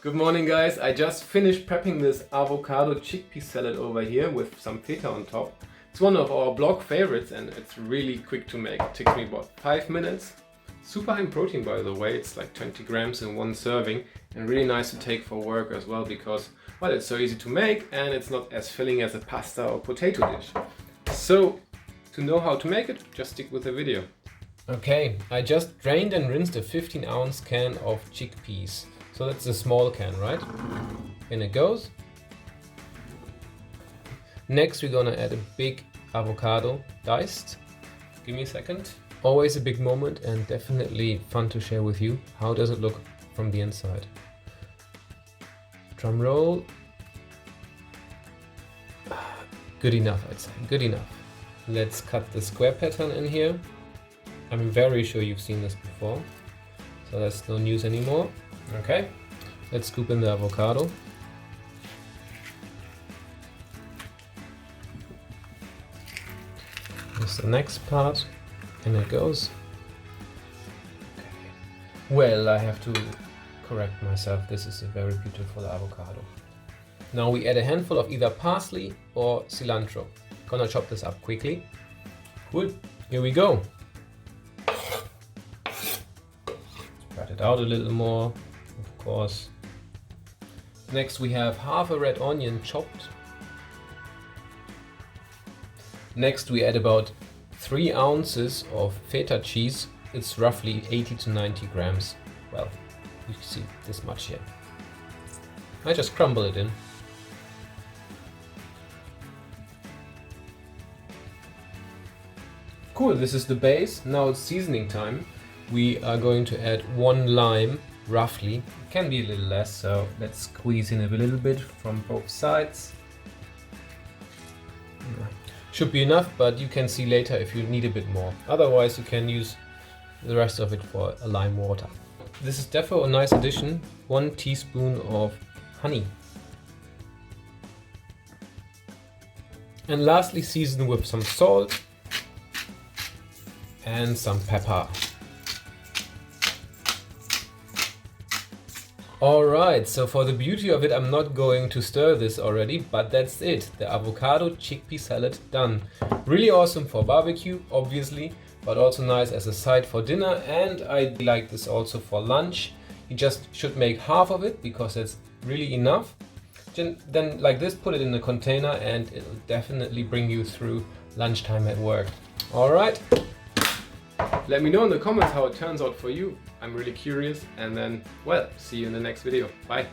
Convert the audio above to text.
Good morning guys, I just finished prepping this avocado chickpea salad over here with some feta on top. It's one of our blog favorites and it's really quick to make. It takes me about 5 minutes. Super high in protein by the way, it's like 20 grams in one serving and really nice to take for work as well because, well, it's so easy to make and it's not as filling as a pasta or potato dish. So, to know how to make it, just stick with the video. Okay, I just drained and rinsed a 15-ounce can of chickpeas. So that's a small can, right? In it goes. Next we're gonna add a big avocado, diced. Give me a second. Always a big moment and definitely fun to share with you. How does it look from the inside? Drum roll. Good enough, I'd say, good enough. Let's cut the square pattern in here. I'm very sure you've seen this before, so that's no news anymore. Okay, let's scoop in the avocado. Here's the next part, and it goes. Okay. Well, I have to correct myself, this is a very beautiful avocado. Now we add a handful of either parsley or cilantro. Gonna chop this up quickly. Cool, here we go. Spread it out a little more. Of course. Next we have half a red onion chopped. Next we add about 3 ounces of feta cheese. It's roughly 80 to 90 grams. Well, you can see this much here. I just crumble it in. Cool, this is the base. Now it's seasoning time. We are going to add 1 lime. Roughly, it can be a little less, so let's squeeze in a little bit from both sides. Should be enough, but you can see later if you need a bit more. Otherwise you can use the rest of it for a lime water. This is definitely a nice addition. 1 teaspoon of honey. And lastly season with some salt and some pepper. Alright, so for the beauty of it, I'm not going to stir this already, but that's it. The avocado chickpea salad done. Really awesome for barbecue, obviously, but also nice as a side for dinner, and I like this also for lunch. You just should make half of it because it's really enough. Then like this, put it in a container and it'll definitely bring you through lunchtime at work. Alright. Let me know in the comments how it turns out for you. I'm really curious, and then, well, see you in the next video. Bye.